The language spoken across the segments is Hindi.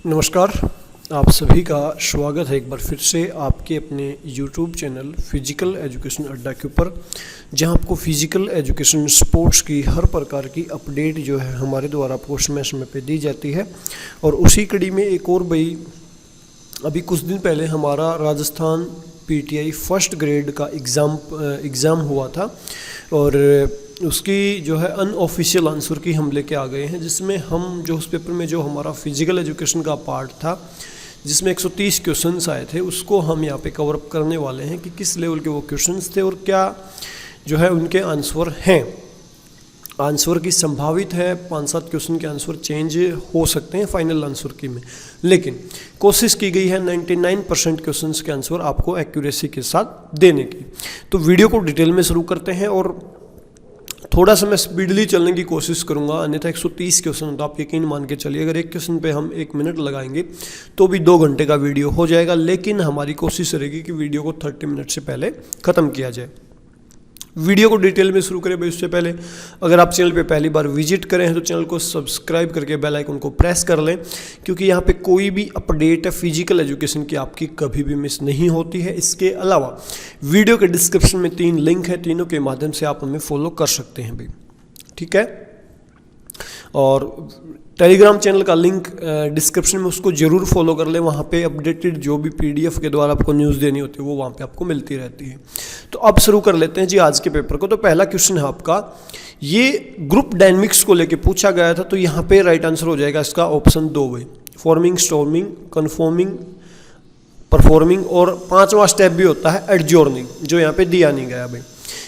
नमस्कार, आप सभी का स्वागत है एक बार फिर से आपके अपने YouTube चैनल फिजिकल एजुकेशन अड्डा के ऊपर, जहां आपको फिजिकल एजुकेशन स्पोर्ट्स की हर प्रकार की अपडेट जो है हमारे द्वारा आपको समय समय पे दी जाती है। और उसी कड़ी में एक और भाई, अभी कुछ दिन पहले हमारा राजस्थान PTI फर्स्ट ग्रेड का एग्ज़ाम हुआ था और उसकी जो है अनऑफिशियल आंसर की हम लेके आ गए हैं, जिसमें हम जो उस पेपर में जो हमारा फिजिकल एजुकेशन का पार्ट था जिसमें 130 क्वेश्चंस आए थे, उसको हम यहाँ पे कवर अप करने वाले हैं कि किस लेवल के वो क्वेश्चंस थे और क्या जो है उनके आंसर हैं। आंसर की संभावित है 5-7 क्वेश्चन के आंसर चेंज हो सकते हैं फाइनल आंसर की में, लेकिन कोशिश की गई है 99% क्वेश्चंस के आंसर आपको एक्यूरेसी के साथ देने की। तो वीडियो को डिटेल में शुरू करते हैं और थोड़ा सा मैं स्पीडली चलने की कोशिश करूंगा, अन्यथा 130 क्वेश्चन तो आप यकीन मान के चलिए अगर एक क्वेश्चन पे हम 1 मिनट लगाएंगे तो भी 2 घंटे का वीडियो हो जाएगा, लेकिन हमारी कोशिश रहेगी कि वीडियो को 30 मिनट से पहले ख़त्म किया जाए। वीडियो को डिटेल में शुरू करें भाई, उससे पहले अगर आप चैनल पे पहली बार विजिट करें हैं तो चैनल को सब्सक्राइब करके बेल आइकन को प्रेस कर लें, क्योंकि यहाँ पे कोई भी अपडेट है फिजिकल एजुकेशन की आपकी कभी भी मिस नहीं होती है। इसके अलावा वीडियो के डिस्क्रिप्शन में 3 लिंक है, तीनों के माध्यम से आप हमें फॉलो कर सकते हैं भाई, ठीक है। और टेलीग्राम चैनल का लिंक डिस्क्रिप्शन में, उसको जरूर फॉलो कर लें। वहाँ पे अपडेटेड जो भी PDF के द्वारा आपको न्यूज़ देनी होती है वो वहाँ पे आपको मिलती रहती है। तो अब शुरू कर लेते हैं जी आज के पेपर को। तो पहला क्वेश्चन है आपका, ये ग्रुप डायनेमिक्स को लेके पूछा गया था, तो यहाँ पे राइट आंसर हो जाएगा इसका ऑप्शन 2 भाई, फॉर्मिंग, स्टॉर्मिंग, कन्फॉर्मिंग, परफॉर्मिंग, और 5वां स्टेप भी होता है एडजॉर्निंग, जो यहाँ पे दिया नहीं गया भाई।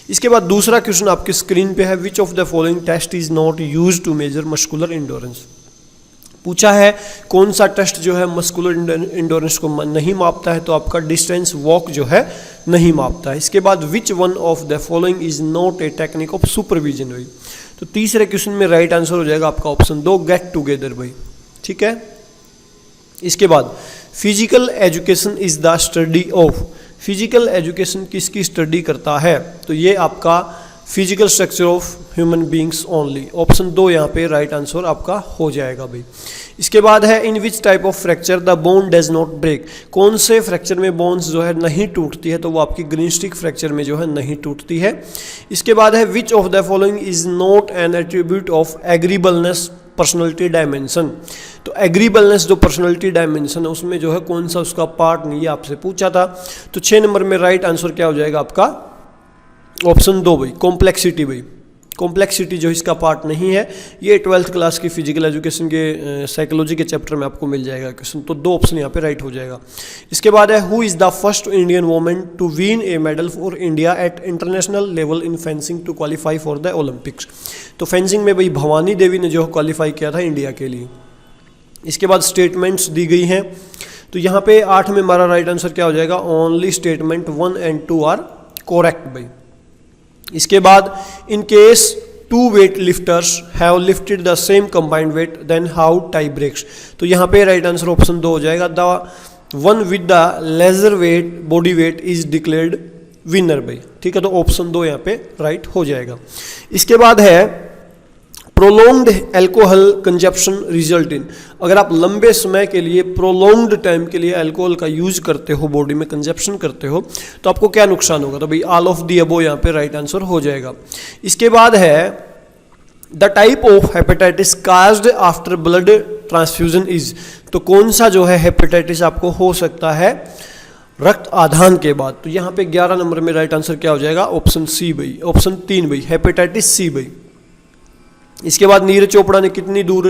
इसके बाद दूसरा क्वेश्चन आपकी स्क्रीन पे है, which of the following test is not used to measure muscular endurance. पूछा है कौन सा टेस्ट जो है मस्कुलर इंडोरेंस को नहीं मापता है, तो आपका डिस्टेंस वॉक जो है नहीं मापता है। इसके बाद विच one of the following is not a technique of supervision भाई। तो तीसरे क्वेश्चन में राइट आंसर हो जाएगा आपका ऑप्शन 2, गेट टुगेदर भाई, ठीक है। इसके बाद physical education is the study of, physical education किसकी स्टडी करता है, तो ये आपका physical structure of human beings only, option 2 यहाँ पे राइट आंसर आपका हो जाएगा भाई। इसके बाद है in which type of fracture the bone does not break, कौन से फ्रैक्चर में बोन्स जो है नहीं टूटती है, तो वो आपकी ग्रीन स्टिक फ्रैक्चर में जो है नहीं टूटती है। इसके बाद है which of the following is not an attribute of agreeableness personality dimension, तो एग्रीबलनेस जो पर्सनैलिटी डायमेंशन है उसमें जो है कौन सा उसका पार्ट नहीं है, आपसे पूछा था। तो 6 नंबर में राइट आंसर क्या हो जाएगा आपका ऑप्शन 2 भाई, कॉम्प्लेक्सिटी भाई। कॉम्प्लेक्सिटी जो इसका पार्ट नहीं है, ये 12th क्लास की फिजिकल एजुकेशन के साइकोलॉजी के चैप्टर में आपको मिल जाएगा क्वेश्चन, तो 2 ऑप्शन यहाँ पे राइट हो जाएगा। इसके बाद है who is the first Indian women to win a medal for India at international level in fencing to qualify for the Olympics. तो फेंसिंग में भाई भवानी देवी ने जो क्वालिफाई किया था इंडिया के लिए। इसके बाद स्टेटमेंट्स दी गई हैं, तो यहाँ पे 8 में हमारा राइट आंसर क्या हो जाएगा, only statement 1 and 2 are correct भाई। इसके बाद in case 2 weight lifters have lifted the same combined weight then how tie breaks, तो यहाँ पे राइट आंसर ऑप्शन 2 हो जाएगा, the one with the lesser weight body weight is declared winner भाई, ठीक है। तो ऑप्शन 2 यहाँ पे राइट हो जाएगा। इसके बाद है prolonged alcohol consumption result in, अगर आप लंबे समय के लिए प्रोलॉन्ग्ड टाइम के लिए अल्कोहल का यूज करते हो, बॉडी में कंजप्शन करते हो, तो आपको क्या नुकसान होगा, तो भाई ऑल ऑफ दी अबो यहाँ पे राइट आंसर हो जाएगा। इसके बाद है the type of hepatitis caused after blood transfusion is, तो कौन सा जो है हेपेटाइटिस आपको हो सकता है रक्त आधान के बाद, तो यहाँ पे 11 नंबर में राइट आंसर क्या हो जाएगा, ऑप्शन सी भाई, ऑप्शन 3 भाई, हेपेटाइटिस सी भाई। इसके बाद नीरज चोपड़ा ने कितनी दूर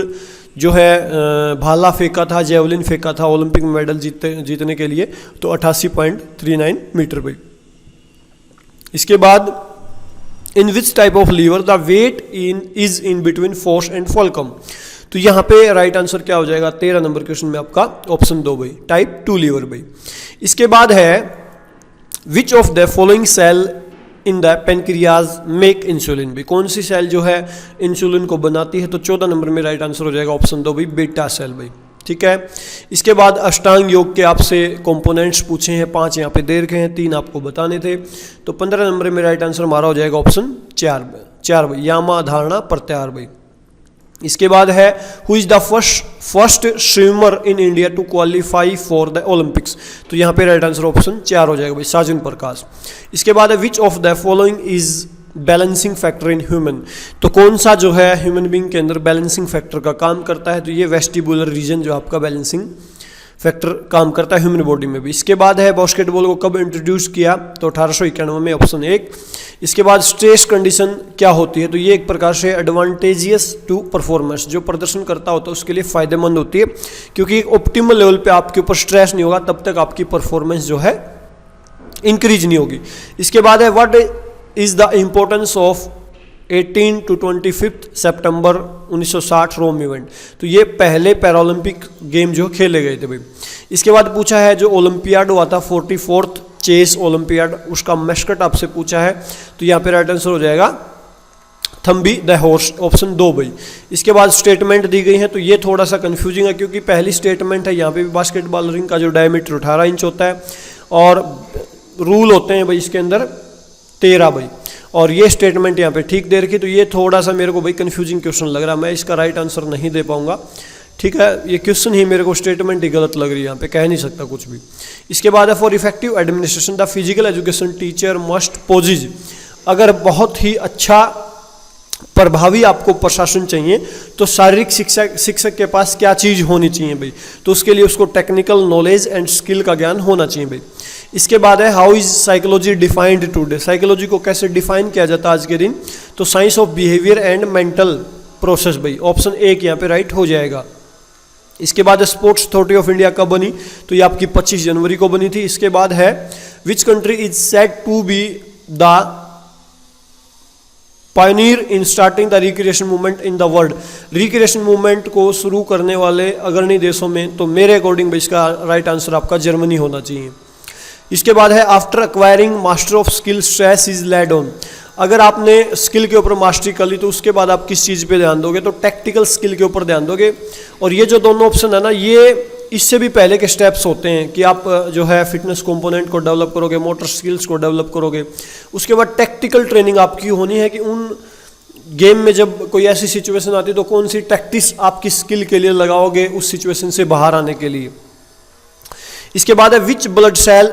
जो है भाला फेंका था, जेवलिन फेंका था ओलंपिक में मेडल जीतने के लिए, तो 88.39 मीटर भाई। इसके बाद in which type of lever the weight is in between force and fulcrum, तो यहाँ पे राइट आंसर क्या हो जाएगा 13 नंबर क्वेश्चन में आपका ऑप्शन 2 भाई, टाइप 2 लीवर भाई। इसके बाद है which of the following cell in the pancreas make insulin भी, कौन सी सेल जो है इंसुलिन को बनाती है, तो 14 नंबर में राइट आंसर हो जाएगा ऑप्शन 2 भाई, बीटा सेल भाई, ठीक है। इसके बाद अष्टांग योग के आपसे कंपोनेंट्स पूछे हैं, 5 यहाँ पे दे रखे हैं, 3 आपको बताने थे, तो 15 नंबर में राइट आंसर हमारा हो जाएगा ऑप्शन 4 भाई, यामा धारणा प्रत्याहार भाई। इसके बाद है who is the first swimmer in India to qualify for the Olympics, तो यहाँ पे राइट आंसर ऑप्शन 4 हो जाएगा भाई, साजन प्रकाश। इसके बाद है which of the following is balancing factor in human, तो कौन सा जो है ह्यूमन बींग के अंदर बैलेंसिंग फैक्टर का काम करता है, तो ये वेस्टिबुलर रीजन जो आपका बैलेंसिंग फैक्टर काम करता है ह्यूमन बॉडी में भी। इसके बाद है बास्केटबॉल को कब इंट्रोड्यूस किया, तो 1891 में, ऑप्शन 1। इसके बाद स्ट्रेस कंडीशन क्या होती है, तो ये एक प्रकार से एडवांटेजियस टू परफॉर्मेंस, जो प्रदर्शन करता होता है उसके लिए फायदेमंद होती है, क्योंकि ऑप्टिमल लेवल पे आपके ऊपर स्ट्रेस नहीं होगा तब तक आपकी परफॉर्मेंस जो है इंक्रीज नहीं होगी। इसके बाद है what is the importance of 18 to 25 सितंबर 1960 रोम इवेंट, तो ये पहले पैरालंपिक गेम जो खेले गए थे भाई। इसके बाद पूछा है जो ओलंपियाड हुआ था 44th चेस ओलंपियाड, उसका मैस्कट आपसे पूछा है, तो यहाँ पे राइट आंसर हो जाएगा थम्बी द हॉर्स, ऑप्शन 2 भाई। इसके बाद स्टेटमेंट दी गई है, तो ये थोड़ा सा कंफ्यूजिंग है क्योंकि पहली स्टेटमेंट है, यहाँ पे भी बास्केटबॉल रिंग का जो डायमीटर 18 इंच होता है और रूल होते हैं भाई इसके अंदर 13 भाई, और ये स्टेटमेंट यहाँ पे ठीक दे रखी, तो ये थोड़ा सा मेरे को भाई कंफ्यूजिंग क्वेश्चन लग रहा है, मैं इसका राइट आंसर नहीं दे पाऊंगा, ठीक है। ये क्वेश्चन ही मेरे को स्टेटमेंट ही गलत लग रही है, यहाँ पे कह नहीं सकता कुछ भी। इसके बाद है for effective administration the physical education teacher must possess, अगर बहुत ही अच्छा प्रभावी आपको प्रशासन चाहिए तो शारीरिक शिक्षक के पास क्या चीज़ होनी चाहिए भाई, तो उसके लिए उसको टेक्निकल नॉलेज एंड स्किल का ज्ञान होना चाहिए भाई। इसके बाद है how is psychology defined today, psychology को कैसे डिफाइन किया जाता है आज के दिन, तो science of behaviour and mental process भाई, ऑप्शन 1 यहाँ पे राइट हो जाएगा। इसके बाद स्पोर्ट्स अथॉरिटी ऑफ इंडिया कब बनी, तो ये आपकी 25 जनवरी को बनी थी। इसके बाद है which country is said to be the pioneer in starting the recreation movement in the world, recreation movement को शुरू करने वाले अग्रणी देशों में, तो मेरे अकॉर्डिंग इसका राइट आंसर आपका जर्मनी होना चाहिए। इसके बाद है after acquiring master of skill stress is laid on, अगर आपने स्किल के ऊपर मास्टरी कर ली तो उसके बाद आप किस चीज़ पे ध्यान दोगे, तो टैक्टिकल स्किल के ऊपर ध्यान दोगे। और ये जो दोनों ऑप्शन है ना, ये इससे भी पहले के स्टेप्स होते हैं कि आप जो है फिटनेस कंपोनेंट को डेवलप करोगे, मोटर स्किल्स को डेवलप करोगे, उसके बाद टैक्टिकल ट्रेनिंग आपकी होनी है कि उन गेम में जब कोई ऐसी सिचुएशन आती है तो कौन सी टैक्टिक्स आपकी स्किल के लिए लगाओगे उस सिचुएशन से बाहर आने के लिए। इसके बाद है which blood cell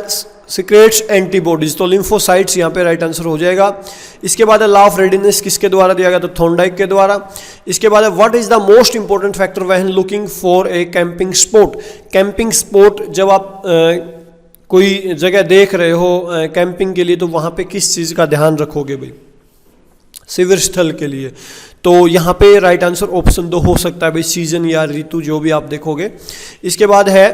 secretes antibodies, तो लिम्फोसाइट्स यहाँ पे राइट आंसर हो जाएगा। इसके बाद है लॉ ऑफ रेडीनेस किसके द्वारा दिया गया, तो थॉर्नडाइक के द्वारा। इसके बाद है what is the most important factor when looking for a camping spot, camping spot जब आप कोई जगह देख रहे हो कैंपिंग के लिए, तो वहाँ पे किस चीज़ का ध्यान रखोगे भाई, शिविर स्थल के लिए, तो यहाँ पे राइट आंसर ऑप्शन 2 हो सकता है भाई, सीजन या ऋतु जो भी आप देखोगे। इसके बाद है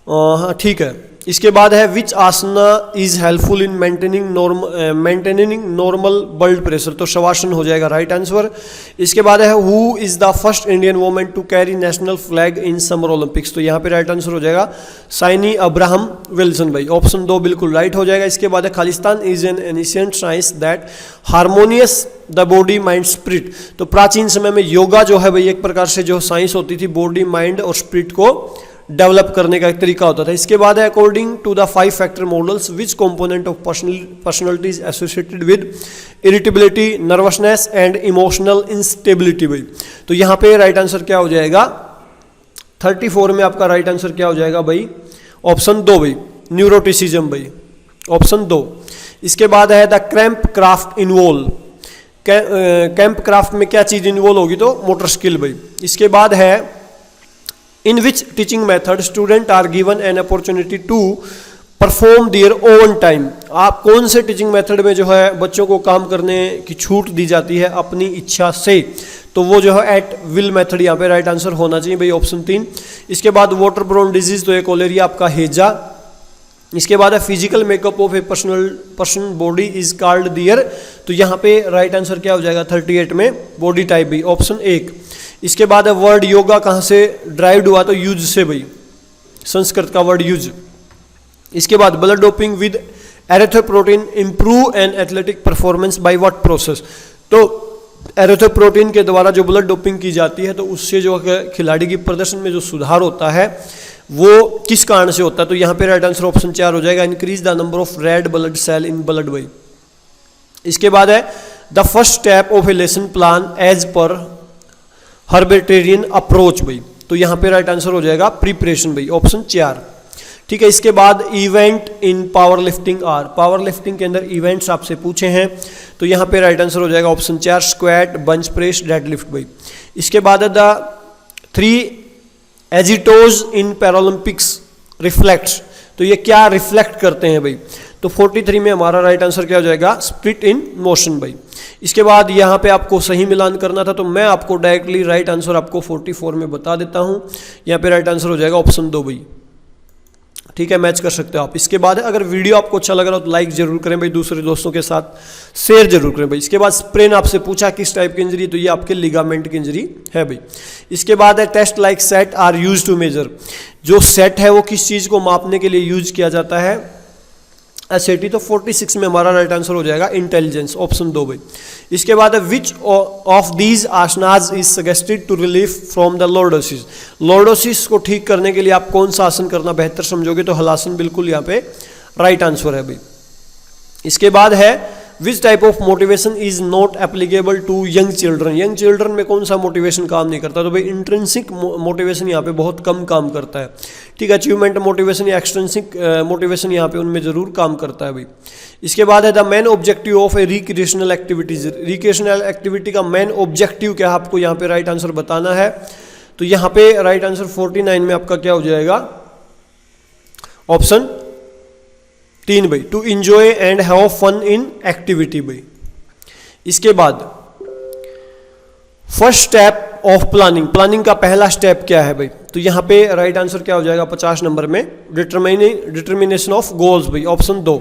हाँ ठीक है, इसके बाद है which asana is helpful in maintaining normal blood pressure, तो शवासन हो जाएगा राइट आंसर। इसके बाद है who is the first Indian woman to carry national flag in summer Olympics, तो यहाँ पे राइट आंसर हो जाएगा साइनी अब्राहम विल्सन भाई, ऑप्शन 2 बिल्कुल राइट हो जाएगा। इसके बाद है Khalistan is an ancient science that harmonious the body mind spirit, तो प्राचीन समय में योगा जो है भाई एक प्रकार से जो साइंस होती थी बॉडी माइंड और स्पिरिट को डेवलप करने का एक तरीका होता था। इसके बाद है according to the 5 factor models which component of personality is associated with irritability, nervousness and emotional instability भाई, तो यहाँ पे राइट आंसर क्या हो जाएगा 34 में आपका राइट आंसर क्या हो जाएगा भाई, ऑप्शन 2 भाई, न्यूरोटिसिज्म भाई, ऑप्शन 2। इसके बाद है the cramp craft involve, camp craft में क्या चीज़ इन्वॉल्व होगी, तो मोटर स्किल भाई। इसके बाद है in which teaching method student are given an opportunity to perform their own time, आप कौन से टीचिंग मेथड में जो है बच्चों को काम करने की छूट दी जाती है अपनी इच्छा से, तो वो जो है एट विल मेथड यहाँ पे राइट आंसर होना चाहिए भाई, ऑप्शन 3। इसके बाद वाटर ब्रोन डिजीज, तो ये कोलेरिया आपका हेजा। इसके बाद है physical makeup of a person body is called dear, तो यहाँ पे राइट आंसर क्या हो जाएगा 38 में बॉडी टाइप भी, ऑप्शन 1। इसके बाद है वर्ड योगा कहाँ से ड्राइव्ड हुआ, तो यूज से भाई, संस्कृत का वर्ड यूज। इसके बाद blood doping with erythropoietin improve an athletic performance by what process, तो एरिथ्रोपोइटिन के द्वारा जो ब्लड डोपिंग की जाती है तो उससे जो है खिलाड़ी की प्रदर्शन में जो सुधार होता है वो किस कारण से होता है, तो यहाँ पे राइट आंसर ऑप्शन 4 हो जाएगा, increase the number of red blood cell in blood भाई। इसके बाद है the first step of a lesson plan as per herbartian approach भाई। तो यहाँ पे राइट आंसर हो जाएगा प्रिपरेशन भाई, ऑप्शन 4। ठीक है, इसके बाद event in power lifting are, power lifting के अंदर इवेंट्स आपसे पूछे हैं, तो यहाँ पे राइट आंसर हो जाएगा option 4 squat, bench press, deadlift भाई। इसके बाद द 3 एजिटोज इन पैरालंपिक्स रिफ्लेक्ट्स, तो ये क्या रिफ्लेक्ट करते हैं भाई? तो 43 में हमारा राइट आंसर क्या हो जाएगा? स्प्लिट इन मोशन भाई। इसके बाद यहाँ पे आपको सही मिलान करना था, तो मैं आपको डायरेक्टली राइट आंसर आपको 44 में बता देता हूँ। यहाँ पे राइट आंसर हो जाएगा ऑप्शन 2 भाई। ठीक है, मैच कर सकते हो आप। इसके बाद अगर वीडियो आपको अच्छा लग रहा हो तो लाइक जरूर करें भाई, दूसरे दोस्तों के साथ शेयर जरूर करें भाई। इसके बाद स्प्रेन आपसे पूछा किस टाइप की इंजरी, तो ये आपके लिगामेंट की इंजरी है भाई। इसके बाद है test like set are use to measure, जो सेट है वो किस चीज़ को मापने के लिए यूज किया जाता है? एसएटी। तो 46 में हमारा राइट आंसर हो जाएगा इंटेलिजेंस, ऑप्शन 2 भाई। इसके बाद है which of these asanas is suggested to relief from the lordosis, lordosis को ठीक करने के लिए आप कौन सा आसन करना बेहतर समझोगे? तो हलासन बिल्कुल यहाँ पे राइट आंसर है भाई। इसके बाद है which type of motivation is not applicable to young children, young children में कौन सा मोटिवेशन काम नहीं करता? तो भाई इंट्रिंसिक मोटिवेशन यहाँ पे बहुत कम काम करता है। ठीक है, अचीवमेंट मोटिवेशन या एक्सट्रिंसिक मोटिवेशन यहाँ पे उनमें जरूर काम करता है भाई। इसके बाद है the main objective of A recreational activities, recreational activity का मेन ऑब्जेक्टिव क्या है आपको यहाँ पे राइट आंसर बताना है। तो यहाँ पे राइट आंसर 49 में आपका क्या हो जाएगा? ऑप्शन 3 भाई, to enjoy and have fun in activity भाई। इसके बाद first step of planning, planning का पहला स्टेप क्या है भाई? तो यहाँ पे राइट आंसर क्या हो जाएगा 50 नंबर में? डिटर्मिनेशन ऑफ गोल्स भाई, ऑप्शन 2।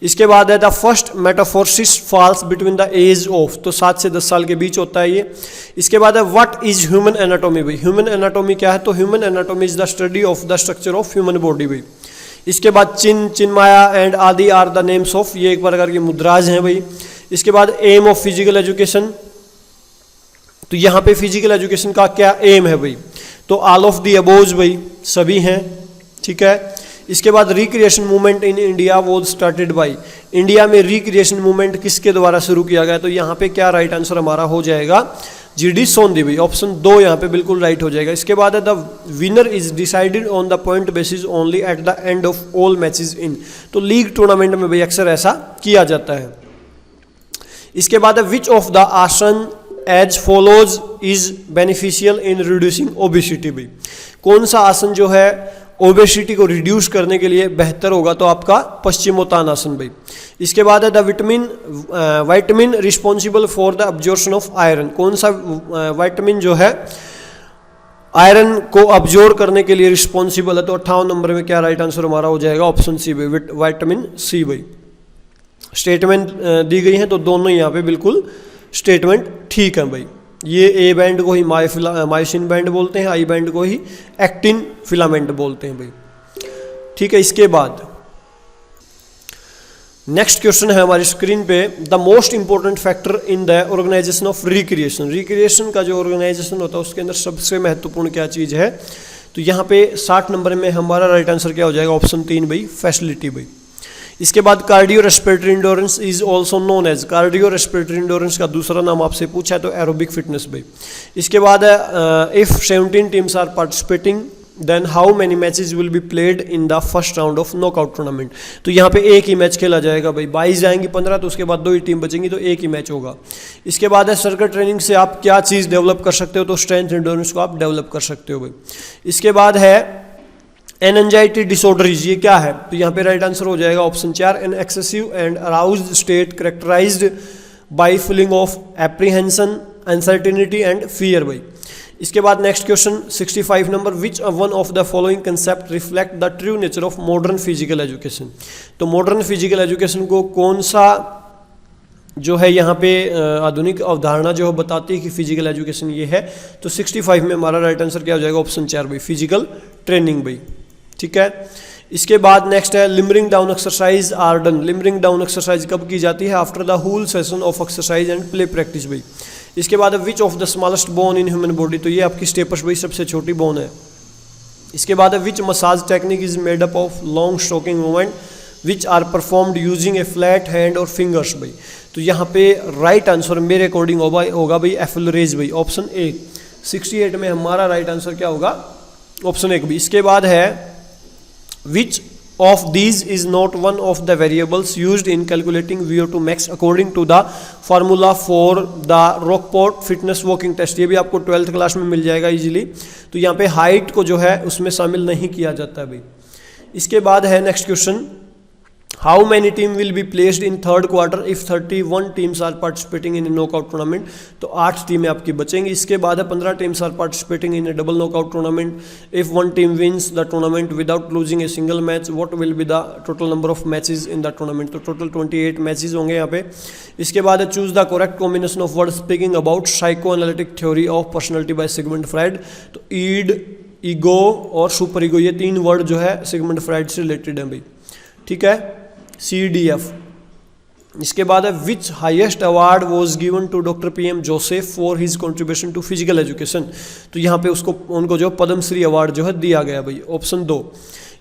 इसके बाद है the first metamorphosis falls between the age of, तो 7 से 10 साल के बीच होता है ये। इसके बाद है व्हाट इज ह्यूमन एनाटॉमी भाई, ह्यूमन एनाटॉमी क्या है? तो human anatomy is the study of the structure of human body भाई। इसके बाद चिन्माया एंड आदि आर द नेम्स ऑफ, ये एक प्रकार की मुद्राज हैं भाई। इसके बाद एम ऑफ फिजिकल एजुकेशन, तो यहाँ पे फिजिकल एजुकेशन का क्या एम है भाई? तो ऑल ऑफ दी अबोज भाई, सभी हैं। ठीक है, इसके बाद recreation movement in India was started by, India में रिक्रिएशन मूवमेंट किसके द्वारा शुरू किया गया? तो यहाँ पे क्या राइट आंसर हमारा हो जाएगा? जीडी सोंदी भाई, ऑप्शन 2 यहाँ पे बिल्कुल राइट हो जाएगा। इसके बाद है the winner is decided on the point basis only at the end of all matches in, तो लीग टूर्नामेंट में भाई अक्सर ऐसा किया जाता है। इसके बाद है which of the asana as follows is beneficial in reducing obesity भाई, कौन सा आसन जो है ओबेसिटी को रिड्यूस करने के लिए बेहतर होगा? तो आपका पश्चिमोत्तानासन भाई। इसके बाद है the vitamin responsible for the absorption of iron, कौन सा विटामिन जो है आयरन को अब्जॉर्ब करने के लिए रिस्पॉन्सिबल है? तो 58 नंबर में क्या राइट आंसर हमारा हो जाएगा? ऑप्शन सी भाई, विटामिन सी भाई। स्टेटमेंट दी गई है तो दोनों यहाँ पे बिल्कुल स्टेटमेंट ठीक है भाई। ये ए बैंड को ही मायोसिन बैंड बोलते हैं, आई बैंड को ही एक्टिन फिलामेंट बोलते हैं भाई। ठीक है, इसके बाद नेक्स्ट क्वेश्चन है हमारी स्क्रीन पे, the most important factor in the organisation of recreation, recreation का जो ऑर्गेनाइजेशन होता है उसके अंदर सबसे महत्वपूर्ण क्या चीज़ है? तो यहाँ पे 60 नंबर में हमारा राइट आंसर क्या हो जाएगा? ऑप्शन 3 भाई, फैसिलिटी भाई। इसके बाद cardio respiratory endurance is also known as, cardio respiratory endurance का दूसरा नाम आपसे पूछा है तो एरोबिक फिटनेस भाई। इसके बाद है if 17 teams are participating then how many matches will be played in the first round of knockout tournament, तो यहाँ पे एक ही मैच खेला जाएगा भाई। 22 जाएंगी 15, तो उसके बाद 2 ही टीम बचेंगी, तो एक ही मैच होगा। इसके बाद है सर्कल ट्रेनिंग से आप क्या चीज़ डेवलप कर सकते हो? तो स्ट्रेंथ इंडोरेंस को आप डेवलप कर सकते हो भाई। इसके बाद है एनजाइटी डिसऑर्डरीज, ये क्या है? तो यहाँ पे राइट आंसर हो जाएगा option 4, an excessive and aroused state characterised by feeling of apprehension, uncertainty and fear भाई। इसके बाद next question 65 number, which one of the following concept reflect the true nature of modern physical education, तो मॉडर्न फिजिकल एजुकेशन को कौन सा जो है यहाँ पे आधुनिक अवधारणा जो बताती है कि फिजिकल एजुकेशन ये है? तो 65 में हमारा राइट आंसर क्या हो जाएगा? ऑप्शन 4 भाई, फिजिकल ट्रेनिंग भाई। ठीक है, इसके बाद नेक्स्ट है limbering down exercise are done, limbering down exercise कब की जाती है? After the whole session of exercise and play practice भाई। इसके बाद which of the smallest bone in human body, तो ये आपकी स्टेपस भाई सबसे छोटी बोन है। इसके बाद which massage technique is made up of long stroking movement which are performed using a flat hand और फिंगर्स भाई, तो तो यहाँ पे राइट आंसर मेरे अकॉर्डिंग होगा भाई एफिलरेज भाई, ऑप्शन ए। 68 में हमारा राइट आंसर क्या होगा, ऑप्शन ए भी। इसके बाद है विच of these is not one of the variables used in calculating VO2 max according to the formula for the Rockport fitness walking test। ये भी आपको 12th क्लास में मिल जाएगा इजीली। तो यहाँ पे हाइट को जो है उसमें शामिल नहीं किया जाता है भाई। इसके बाद है next question, how many team will be placed in third quarter if 31 teams are participating in a knockout tournament. तो 8 टीमें आपकी बचेंगी। इसके बाद है 15 teams are participating in a double knockout tournament if 1 team wins the tournament without losing a single match what will be the total number of matches in the tournament. तो टोटल 28 मैचेस होंगे यहाँ पे। इसके बाद है choose the correct combination of word speaking about psycho analytic theory of personality by Sigmund Freud. तो ईड, ईगो और सुपर ईगो, ये 3 वर्ड जो है सिगमंड फ्राइड से रिलेटेड है भाई, ठीक है, CDF। इसके बाद है which highest award was given to doctor PM Joseph for his contribution to physical education. तो यहाँ पे उनको जो पद्मश्री अवार्ड जो है दिया गया भाई, ऑप्शन 2।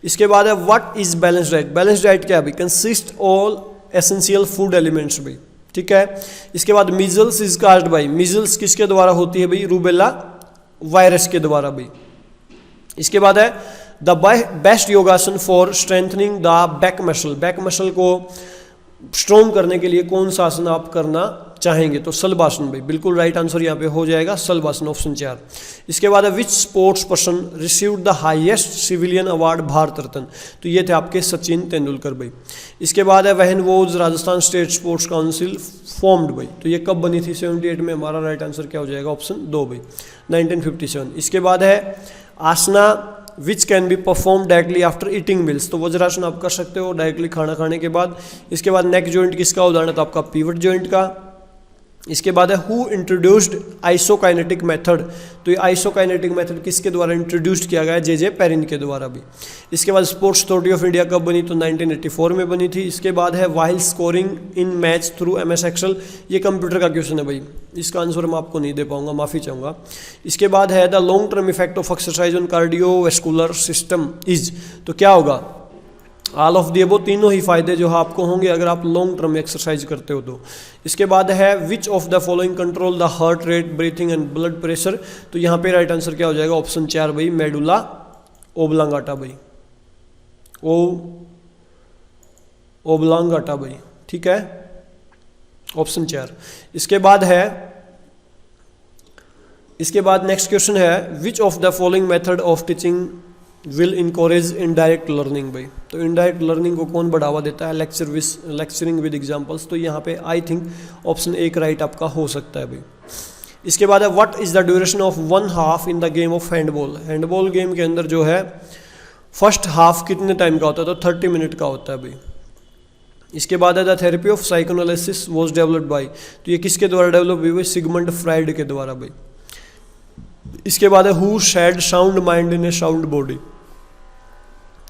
इसके बाद है what is balance diet. Balance diet क्या है भाई, consist all essential food elements भाई, ठीक है। इसके बाद measles is caused by, measles किसके द्वारा होती है भाई, रूबेला वायरस के द्वारा भाई। इसके बाद है द बेस्ट योगासन for strengthening the back muscle. Back muscle को स्ट्रॉन्ग करने के लिए कौन सा आसन आप करना चाहेंगे, तो सल्बासन भाई, बिल्कुल राइट आंसर यहाँ पे हो जाएगा सल्बासन, ऑप्शन 4। इसके बाद है which sports person received the highest civilian award Bharat Ratna. तो ये थे आपके सचिन तेंदुलकर भाई। इसके बाद है when was Rajasthan state sports council formed भाई। तो ये कब बनी थी, 78 में। हमारा राइट आंसर क्या हो जाएगा, ऑप्शन 2 भाई, 1957। इसके बाद है asana which can be perform directly after eating meals. तो वज्रासन आप कर सकते हो डायरेक्टली खाना खाने के बाद। इसके बाद नेक जॉइंट किसका उदाहरण है, तो आपका पिवट जॉइंट का। इसके बाद है हु इंट्रोड्यूस्ड आइसोकाइनेटिक मेथड। तो ये आइसोकाइनेटिक मेथड किसके द्वारा इंट्रोड्यूस्ड किया गया है, जे पेरिन के द्वारा भी। इसके बाद स्पोर्ट्स अथॉरिटी ऑफ इंडिया कब बनी, तो 1984 में बनी थी। इसके बाद है while scoring in match through MS excel. ये कंप्यूटर का क्वेश्चन है भाई, इसका आंसर मैं आपको नहीं दे पाऊंगा, माफ़ी चाहूँगा। इसके बाद है the long term effect of exercise on cardiovascular system is. तो क्या होगा, ऑल ऑफ दी अबव, तीनों ही फायदे जो है आपको होंगे अगर आप लॉन्ग टर्म एक्सरसाइज करते हो तो। इसके बाद है which of the following control the heart rate, breathing and blood pressure. तो यहाँ पे राइट आंसर क्या हो जाएगा, ऑप्शन 4 भाई, मेडुला ओब्लांगाटा भाई, ओब्लांगाटा भाई, ठीक है, ऑप्शन 4। इसके बाद नेक्स्ट क्वेश्चन है which of the following method of teaching will encourage indirect learning भाई। तो इनडायरेक्ट लर्निंग को कौन बढ़ावा देता है, लेक्चरिंग विद एग्जांपल्स। तो यहाँ पे आई थिंक ऑप्शन 1 राइट आपका हो सकता है भाई। इसके बाद है what is the duration of 1 half in the game of handball. Handball game के अंदर जो है फर्स्ट हाफ कितने टाइम का होता है, तो 30 मिनट का होता है भाई। इसके बाद है the therapy of psychoanalysis was developed by. तो ये किसके द्वारा डेवलप हुई, सिगमंड फ्राइड के द्वारा भाई। इसके बाद है who said sound mind in a sound body.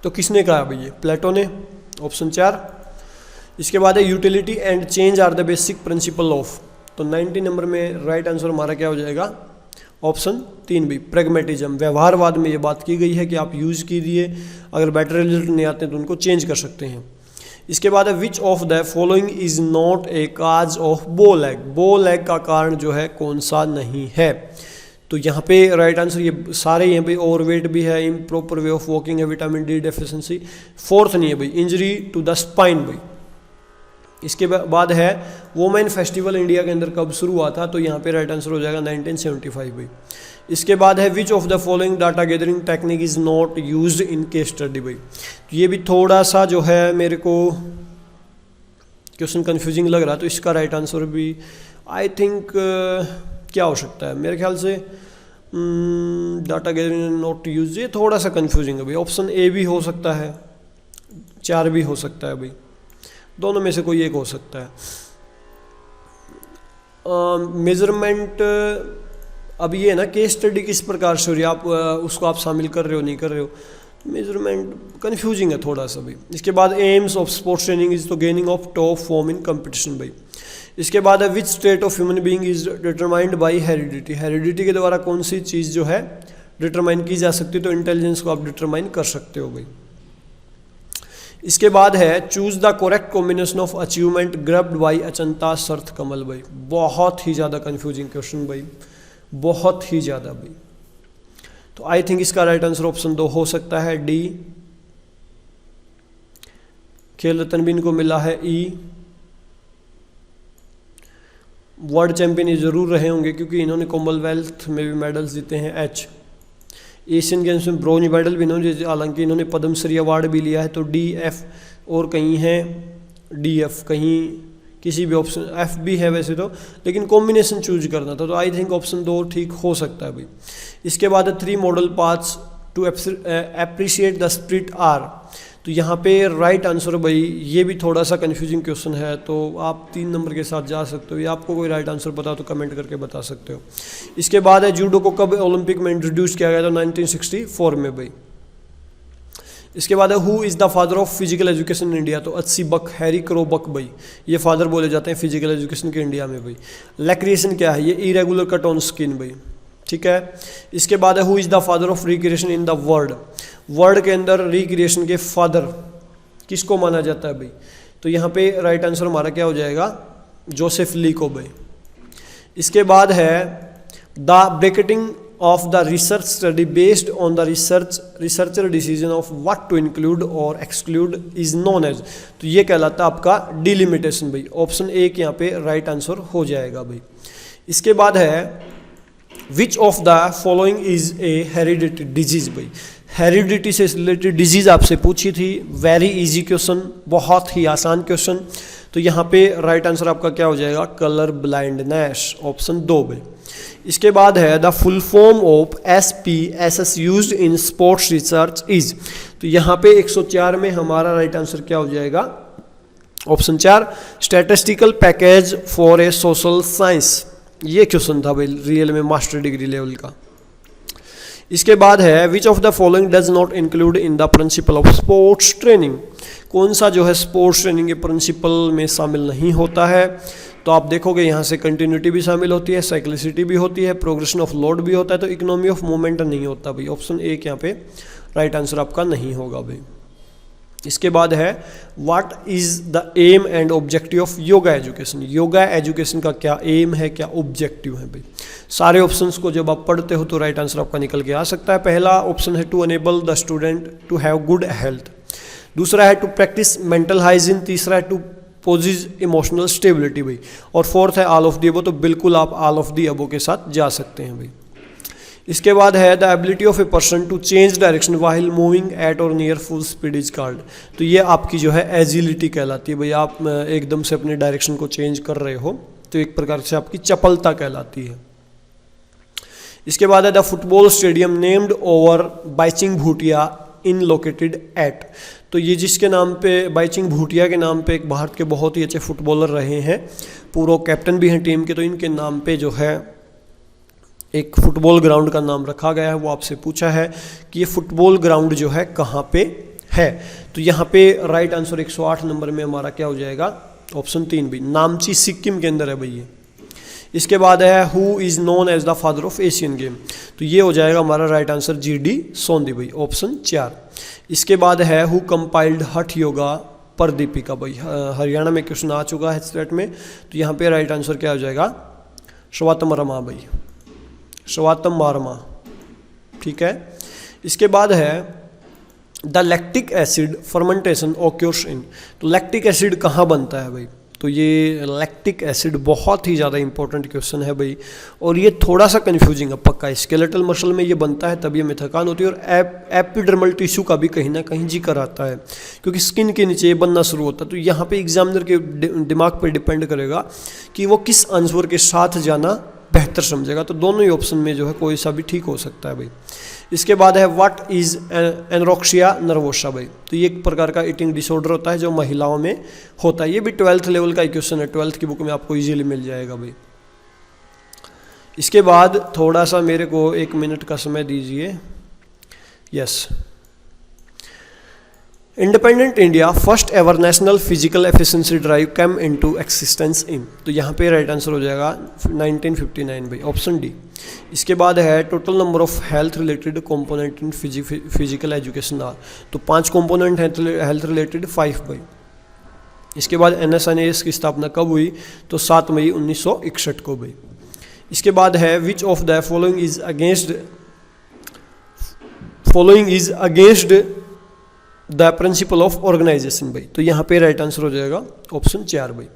तो किसने कहा भाई, ये प्लेटो ने, ऑप्शन 4। इसके बाद है utility and change are the basic principle of. तो 90 नंबर में राइट आंसर हमारा क्या हो जाएगा, ऑप्शन 3 भी, प्रेगमेटिज्म। व्यवहारवाद में ये बात की गई है कि आप यूज कीजिए, अगर बेटर रिजल्ट नहीं आते तो उनको चेंज कर सकते हैं। इसके बाद है which of the following is not a cause of बो लैग। बो लैग का कारण जो है कौन सा नहीं है। तो यहाँ पे राइट आंसर ये सारे हैं भाई, ओवरवेट भी है, इम्प्रॉपर वे ऑफ वॉकिंग है, विटामिन D डेफिशिएंसी। 4th नहीं है भाई, इंजरी टू द स्पाइन भाई। इसके बाद है वोमेन फेस्टिवल इंडिया के अंदर कब शुरू हुआ था। तो यहाँ पे राइट आंसर हो जाएगा 1975 भाई। इसके बाद है which of the following data gathering technique is not used in case study भाई। तो ये भी थोड़ा सा जो है मेरे को क्वेश्चन कंफ्यूजिंग लग रहा है। तो इसका राइट आंसर भी आई थिंक क्या हो सकता है, मेरे ख्याल से डाटा गैदरिंग नॉट यूज, ये थोड़ा सा कंफ्यूजिंग है भाई। ऑप्शन A भी हो सकता है, 4 भी हो सकता है भाई, दोनों में से कोई एक हो सकता है। मेजरमेंट अब ये है ना, केस स्टडी किस प्रकार से हो रही है, आप उसको आप शामिल कर रहे हो नहीं कर रहे हो, मेजरमेंट कंफ्यूजिंग है थोड़ा सा भाई। इसके बाद aims of sports training is to gaining of top form in competition भाई। इसके बाद है which state of human being is determined by heredity. Heredity के द्वारा कौन सी चीज़ जो है डिटरमाइन की जा सकती है, तो इंटेलिजेंस को आप डिटरमाइन कर सकते हो भाई। इसके बाद है choose the correct combination of achievement grabbed by Achanta Sharath Kamal भाई। बहुत ही ज़्यादा कंफ्यूजिंग क्वेश्चन भाई, बहुत ही ज़्यादा भाई। तो आई थिंक इसका राइट आंसर ऑप्शन 2 हो सकता है, डी। खेल रत्न भी इनको मिला है, ई। वर्ल्ड चैंपियन ये जरूर रहे होंगे क्योंकि इन्होंने कॉमनवेल्थ में भी मेडल्स जीते हैं, एच। एशियन गेम्स में ब्रॉन्ज मेडल भी इन्होंने, हालांकि इन्होंने पद्मश्री अवार्ड भी लिया है, तो डी, एफ और कहीं है डी, एफ, कहीं किसी भी ऑप्शन, एफ भी है वैसे तो, लेकिन कॉम्बिनेशन चूज करना था, तो आई थिंक ऑप्शन 2 ठीक हो सकता है भाई। इसके बाद 3 model paths to appreciate the spirit are. तो यहाँ पे राइट आंसर भाई, ये भी थोड़ा सा कंफ्यूजिंग क्वेश्चन है, तो आप 3 नंबर के साथ जा सकते हो, या आपको कोई राइट आंसर पता तो कमेंट करके बता सकते हो। इसके बाद है जूडो को कब ओलंपिक में इंट्रोड्यूस किया गया था, 1964 में भाई। इसके बाद है who is the father of physical education in India, तो अच्छी बक, हैरी क्रो बक भाई, ये फादर बोले जाते हैं फिजिकल एजुकेशन के इंडिया में भाई। लैक्रिएशन क्या है, ये इरेगुलर कट ऑन स्किन भाई, ठीक है। इसके बाद है who is the father of recreation in the world, world के अंदर रिक्रिएशन के फादर किसको माना जाता है भाई, तो यहाँ पे राइट आंसर हमारा क्या हो जाएगा, जोसेफ ली को भाई। इसके बाद है the bracketing of the research study based on the researcher decision of what to include or exclude is known as, तो ये कहलाता है आपका डिलिमिटेशन भाई। ऑप्शन 1 यहाँ पे राइट आंसर हो जाएगा भाई। इसके बाद है which of the following is A heredity disease भाई। हेरिडिटी से रिलेटेड डिजीज आपसे पूछी थी, वेरी इजी क्वेश्चन, बहुत ही आसान क्वेश्चन। तो यहाँ पे राइट आंसर आपका क्या हो जाएगा, कलर ब्लाइंडनेस, ऑप्शन 2 भाई। इसके बाद है the full form of SPSS used in sports research is, तो यहाँ पे 104 में हमारा राइट आंसर क्या हो जाएगा, option 4 statistical package for a social science. ये क्वेश्चन था भाई रियल में मास्टर डिग्री लेवल का। इसके बाद है which of the following does not include in the principle of sports training, कौन सा जो है स्पोर्ट्स ट्रेनिंग के प्रिंसिपल में शामिल नहीं होता है। तो आप देखोगे यहाँ से कंटिन्यूटी भी शामिल होती है, साइक्लिसिटी भी होती है, प्रोग्रेशन ऑफ लोड भी होता है, तो इकोनॉमी ऑफ मूवमेंट नहीं होता भाई। ऑप्शन 1 यहाँ पे राइट आंसर आपका नहीं होगा भाई। इसके बाद है what is the aim and objective of yoga education, yoga education का क्या एम है, क्या ऑब्जेक्टिव है भाई। सारे ऑप्शंस को जब आप पढ़ते हो तो राइट आंसर आपका निकल के आ सकता है। पहला ऑप्शन है to enable the student to have good health, दूसरा है टू प्रैक्टिस मेंटल हाइजीन, तीसरा है टू पोजिज इमोशनल स्टेबिलिटी भाई, और फोर्थ है ऑल ऑफ दी अबो, तो बिल्कुल आप ऑल ऑफ दी अबो के साथ जा सकते हैं भाई। इसके बाद है the ability of a person to change direction while moving at और near full speed is called, तो ये आपकी जो है एजिलिटी कहलाती है भाई। आप एकदम से अपने डायरेक्शन को चेंज कर रहे हो तो एक प्रकार से आपकी चपलता कहलाती है। इसके बाद है the football stadium named over Baichung Bhutia in located at, तो ये जिसके नाम पे, बाइचिंग भूटिया के नाम पे एक भारत के बहुत ही अच्छे फुटबॉलर रहे हैं, पूर्व कैप्टन भी हैं टीम के, तो इनके नाम पे जो है एक फुटबॉल ग्राउंड का नाम रखा गया है। वो आपसे पूछा है कि ये फुटबॉल ग्राउंड जो है कहाँ पे है, तो यहाँ पे राइट आंसर 108 नंबर में हमारा क्या हो जाएगा, ऑप्शन 3 भी, नामची सिक्किम के अंदर है भाई ये। इसके बाद है who is known as the father of Asian game, तो ये हो जाएगा हमारा राइट आंसर GD सोंदी भाई, ऑप्शन 4। इसके बाद है हु कंपाइल्ड हठ योगा पर दीपिका भाई, हरियाणा में क्वेश्चन आ चुका है स्टेट में, तो यहाँ पे राइट आंसर क्या हो जाएगा, स्वातम रमा भाई, स्वातम वर्मा, ठीक है। इसके बाद है द लैक्टिक एसिड फर्मेंटेशन ऑक्यूर्स इन, तो लैक्टिक एसिड कहाँ बनता है भाई, तो ये लैक्टिक एसिड बहुत ही ज़्यादा इंपॉर्टेंट क्वेश्चन है भाई, और ये थोड़ा सा कंफ्यूजिंग है पक्का। स्केलेटल मसल में ये बनता है तभी हमें थकान होती है, और एपिडर्मल टिश्यू का भी कहीं ना कहीं जिक्र आता है, क्योंकि स्किन के नीचे ये बनना शुरू होता है। तो यहाँ पे एग्जामिनर के दिमाग पर डिपेंड करेगा कि वो किस आंसर के साथ जाना बेहतर समझेगा, तो दोनों ही ऑप्शन में जो है कोई सा भी ठीक हो सकता है भाई। इसके बाद है व्हाट इज एनोरेक्सिया नर्वोसा भाई, तो ये एक प्रकार का ईटिंग डिसऑर्डर होता है जो महिलाओं में होता है। ये भी 12th लेवल का क्वेश्चन है, 12th की बुक में आपको इजीली मिल जाएगा भाई। इसके बाद थोड़ा सा मेरे को 1 मिनट का समय दीजिए। Yes, independent India first ever national physical efficiency drive came into existence in. तो यहाँ पे राइट आंसर हो जाएगा 1959 भाई, ऑप्शन डी। इसके बाद है total number of health related component in physical education are. तो 5 कंपोनेंट हैं हेल्थ रिलेटेड, 5 भाई। इसके बाद NSNAS की स्थापना कब हुई? तो 7 मई 1961 को भाई। इसके बाद है which of the following is against the principle of organisation भाई। तो यहाँ पे राइट आंसर हो जाएगा ऑप्शन 4 भाई,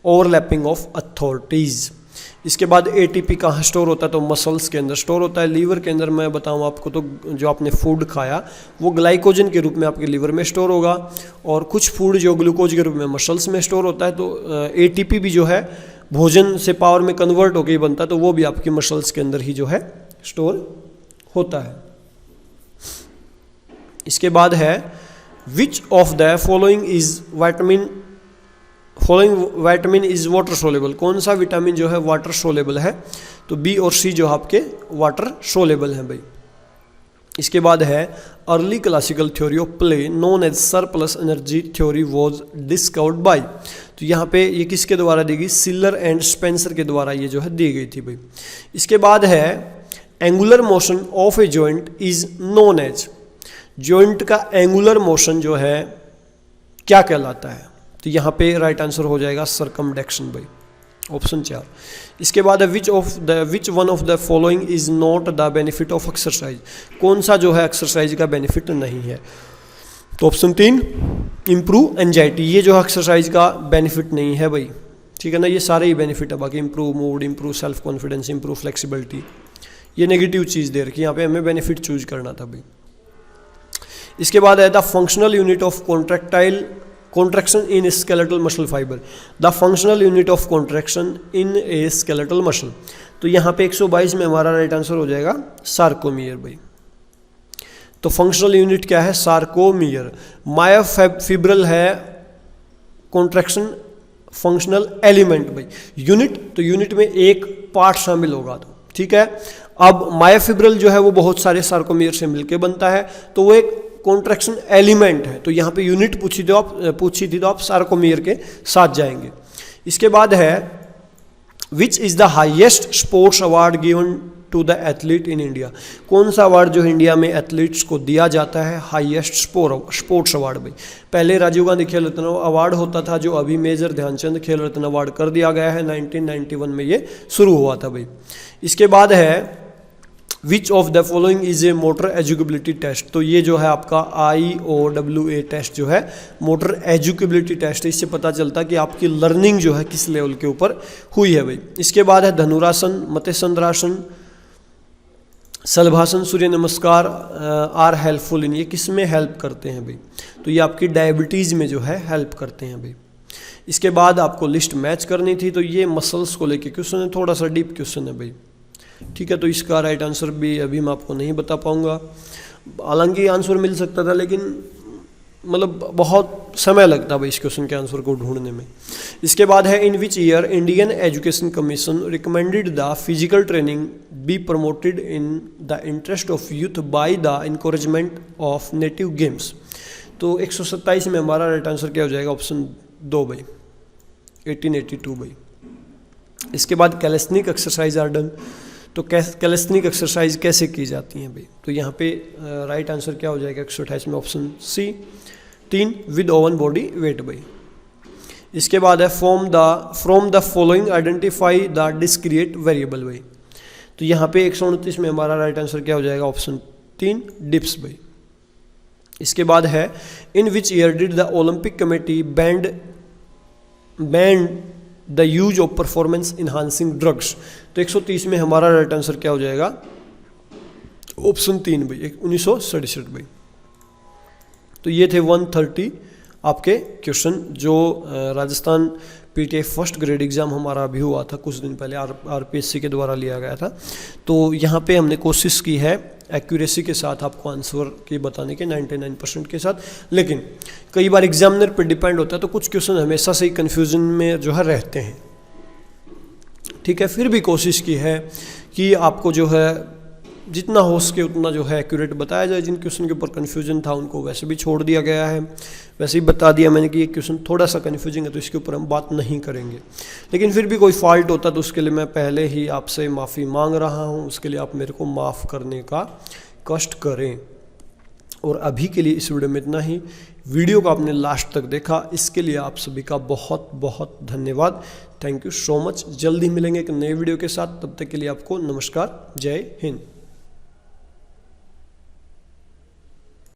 ओवरलैपिंग ऑफ अथॉरिटीज। इसके बाद ATP कहाँ स्टोर होता है? तो मसल्स के अंदर स्टोर होता है। लीवर के अंदर मैं बताऊँ आपको तो जो आपने फूड खाया वो ग्लाइकोजन के रूप में आपके लीवर में स्टोर होगा, और कुछ फूड जो ग्लूकोज के रूप में मसल्स में स्टोर होता है। तो ATP भी जो है भोजन से पावर में कन्वर्ट होकर ही बनता है, तो वो भी आपकी मसल्स के अंदर ही जो है स्टोर होता है। इसके बाद है which of the following vitamin is water soluble. कौन सा विटामिन जो है वाटर सोलेबल है? तो B और C जो आपके वाटर सोलेबल हैं भाई। इसके बाद है early classical theory of play known as surplus energy theory was discovered by. तो यहाँ पे ये किसके द्वारा दी गई? सिलर एंड स्पेंसर के द्वारा ये जो है दी गई थी भाई। इसके बाद है angular motion of a joint is known as. Joint का एंगुलर मोशन जो है क्या कहलाता है? तो यहाँ पे राइट आंसर हो जाएगा सर्कमडक्शन भाई, ऑप्शन 4। इसके बाद है विच one of the following is not the benefit of exercise. कौन सा जो है एक्सरसाइज का बेनिफिट नहीं है? तो ऑप्शन 3 इम्प्रूव एंजाइटी। ये जो है एक्सरसाइज का बेनिफिट नहीं है भाई, ठीक है ना। ये सारे ही बेनिफिट है, बाकी improve mood, improve self confidence, improve flexibility, ये नेगेटिव चीज़ दे रखी है। यहाँ पे हमें बेनिफिट चूज करना था भाई। इसके बाद है the functional unit of contraction in skeletal muscle fiber। the functional unit of contraction in a skeletal muscle। तो यहाँ पे 122 में हमारा राइट आंसर हो जाएगा सार्कोमियर भाई। तो फंक्शनल यूनिट क्या है? सार्कोमियर। मायोफिब्रल है कॉन्ट्रैक्शन फंक्शनल एलिमेंट भाई। यूनिट, तो यूनिट में एक पार्ट शामिल होगा, तो ठीक है। अब मायोफिब्रल जो है वो बहुत सारे सार्कोमियर से मिलकर बनता है, तो वो एक कॉन्ट्रैक्शन एलिमेंट है। तो यहाँ पे यूनिट पूछी थी तो आप सार्कोमियर के साथ जाएंगे। इसके बाद है which is the highest sports award given to the athlete in India. कौन सा अवार्ड जो इंडिया में एथलीट्स को दिया जाता है? हाईएस्ट स्पोर्ट्स अवार्ड भाई। पहले राजीव गांधी खेल रत्न अवार्ड होता था, जो अभी मेजर ध्यानचंद खेल रत्न अवार्ड कर दिया गया है। 1991 में ये शुरू हुआ था भाई। इसके बाद है which of the following is a motor educability test. तो ये जो है आपका IOWA टेस्ट जो है मोटर एजुकेबिलिटी टेस्ट है। इससे पता चलता है कि आपकी लर्निंग जो है किस लेवल के ऊपर हुई है भाई। इसके बाद है धनुरासन, मत्स्यचंद्रासन, सलभासन, सूर्य नमस्कार आर हेल्पफुल इन। ये किस में हेल्प करते हैं भाई? तो ये आपकी डायबिटीज़ में जो है हेल्प करते हैं भाई। इसके बाद आपको लिस्ट मैच करनी थी, तो ये मसल्स को लेके क्वेश्चन है, थोड़ा सा डीप क्वेश्चन है भाई, ठीक है। तो इसका राइट आंसर भी अभी मैं आपको नहीं बता पाऊंगा। हालांकि आंसर मिल सकता था, लेकिन मतलब बहुत समय लगता भाई इस क्वेश्चन के आंसर को ढूंढने में। इसके बाद है in which year Indian education commission recommended the physical training be promoted in the interest of youth by the encouragement of native games. तो 127 में हमारा राइट आंसर क्या हो जाएगा? ऑप्शन 2 भाई, 1882 भाई। इसके बाद कैलेस्थनिक एक्सरसाइज आर डन। तो कैलेस्थनिक एक्सरसाइज कैसे की जाती हैं भाई? तो यहाँ पे राइट आंसर क्या हो जाएगा 128 में? Option C 3 with oven body weight भाई। इसके बाद है from the following identify the discrete variable भाई। तो यहाँ पे 129 में हमारा राइट आंसर क्या हो जाएगा? ऑप्शन 3 डिप्स भाई। इसके बाद है in which year did the Olympic committee banned the use of performance enhancing drugs. तो 130 में हमारा राइट आंसर क्या हो जाएगा? ऑप्शन 3 भाई, 1967 भाई। तो ये थे 130 आपके क्वेश्चन जो Rajasthan PTI first grade exam हमारा अभी हुआ था कुछ दिन पहले, RPSC के द्वारा लिया गया था। तो यहाँ पे हमने कोशिश की है एक्यूरेसी के साथ आपको आंसर के बताने के 99% के साथ, लेकिन कई बार एग्जामिनर पर डिपेंड होता है, तो कुछ क्वेश्चन हमेशा से ही कन्फ्यूजन में जो है रहते हैं, ठीक है। फिर भी कोशिश की है कि आपको जो है जितना हो सके उतना जो है एक्यूरेट बताया जाए। जिन क्वेश्चन के ऊपर कन्फ्यूजन था उनको वैसे भी छोड़ दिया गया है, वैसे ही बता दिया मैंने कि ये क्वेश्चन थोड़ा सा कन्फ्यूजिंग है तो इसके ऊपर हम बात नहीं करेंगे। लेकिन फिर भी कोई फॉल्ट होता तो उसके लिए मैं पहले ही आपसे माफ़ी मांग रहा हूँ, उसके लिए आप मेरे को माफ़ करने का कष्ट करें। और अभी के लिए इस वीडियो में इतना ही। वीडियो को आपने लास्ट तक देखा, इसके लिए आप सभी का बहुत बहुत धन्यवाद। Thank you so much. जल्दी मिलेंगे एक नए वीडियो के साथ, तब तक के लिए आपको नमस्कार, जय हिंद।